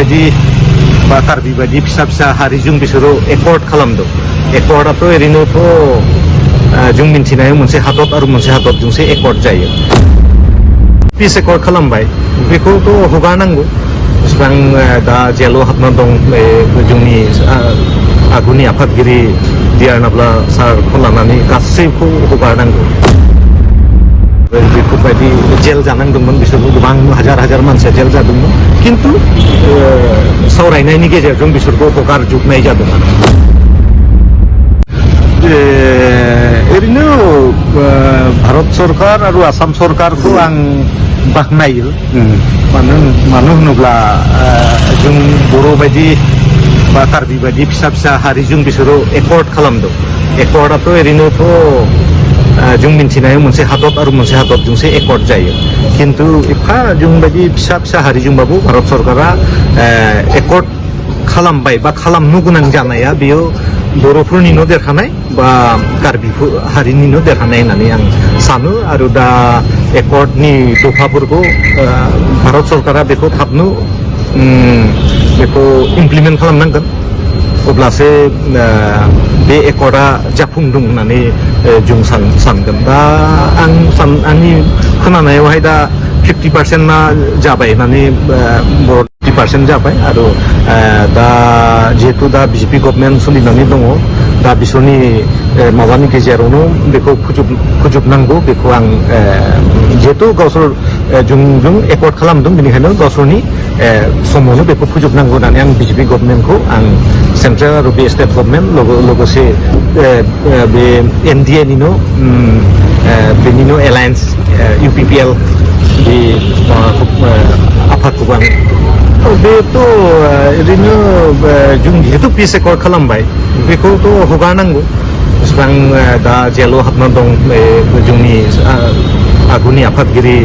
बायदि बा कार्बि बायदि फिसा फिसा हारिजों बिसोरो एकर्ड खालामदों। एकर्डआथ' ओरैनोथ' जों मिन्थिनाय मोनसे हादर आरो मोनसे हादरजोंसो एकर्ड जायो। पिस एकर्ड खालामबाय बेखौथ' हगारनांगौ। जेसेबां दा जेलाव हाबना दं जोंनि आगुनि आफादगिरि डिआर नाब्ला सारखौ लानानै गासैखौ हगारनांगौ। बेफोरबायदि जेल जानांदोंमोन बिसोरबो गोबां हाजार हाजार मानसिया जेल जादोंमोन खिन्थु सावरायनायनि गेजेरजों बिसोरखौ हगारजोबनाय जादों। ओरैनो भारत सरकार आरो आसाम सरकारखौ आं बाख्नायो। मानो होनोब्ला जों बर' बायदि बा कार्बि बायदि फिसा फिसा हारिजों बिसोरो एकर्ड खालामदों। एकर्डआथ' ओरैनोथ' जों मिन्थिनाय मोनसे हादर आरो मोनसे हादरजोंसो एकर्ड जायो। खिन्थु एफा जों बायदि फिसा फिसा हारिजोंबाबो भारत सरकारा एकर्ड खालामबाय बा खालामनो गोनां जानाया बेयो बर'फोरनिनो देरहानाय बा कार्बि हारिनिनो देरहानाय होननानै आं सानो। आरो दा एकर्डनि दफाफोरखौ भारत सरकारा बेखौ थाबनो बेखौ इमप्लिमेन्ट खालामनांगोन। अब्लासो बे एकर्डआ जाफुंदों होननानै जों सानगोन। दा आंनि खोनानायावहाय दा 50% जाबाय होननानै 50% जाबाय। आरो दा जिहेतु दा बिजेपि गभर्नमेन्ट सोलिनानै दङ दा बिसोरनि माबानि गेजेरावनो बेखौ फोजोबनांगौ। बेखौ आं जिहेतु गावसोर जों एकर्ड खालामदों बेनिखायनो गावसोरनि समावनो बेखौ फोजोबनांगौ होननानै आं बिजेपि गभर्नमेन्टखौ आं सेन्ट्रेल आरो बे स्टेट गभर्नमेन्ट लोगोसे बे एनडिए निनो बेनिनो एलायन्स इउपिपिएल बे आफादखौबो आं बेथ' ओरैनो जों जिहेतु पिस एकर्ड खालामबाय बेखौथ' हगारनांगौ। जेसेबां दा जेलाव हाबना दं जोंनि आगुनि आफादगिरि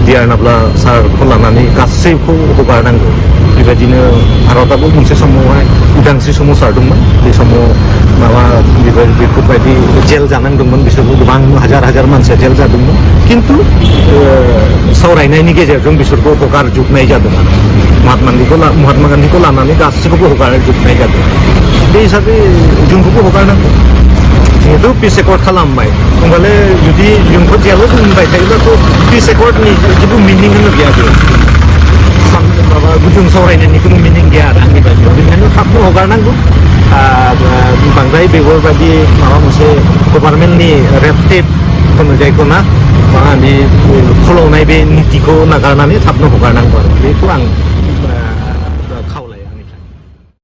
डिआर नाब्ला सारखौ लानानै गासैखौ हगारनांगौ। बेबायदिनो भारतआबो मोनसे समावहाय उदांस्रि सोमावसारदोंमोन। बे समाव माबा बेफोरबायदि जेल जानांदोंमोन बिसोरबो गोबां हाजार हाजार मानसिया जेल जादोंमोन खिन्थु सावरायनायनि गेजेरजों बिसोरखौ हगारजोबनाय जादों। महात्मा गान्धीखौ लानानै गासैखौबो हगारजोबनाय जादों। बे हिसाबै जोंखौबो हगारनांगौ। जिहेतु पिस एकर्ड खालामबाय होमबालाय जुदि जोंखौ जेलाव दोनबाय थायोब्लाथ' पिस एकर्डनि जेबो मिनिं होनो गैया। बे माबा गुदुं सावरायनायनि खुनु मिनिं गैया आरो आंनि बायदियाव। बेनिखायनो थाबनो हगारनांगौ। बांद्राय बेफोरबायदि माबा मोनसे गभर्नमेन्टनि रेड टेप होनो जायखौ ना माने फोलावनाय बे नितिखौ नागारनानै थाबनो हगारनांगौ आरो बेखौ आं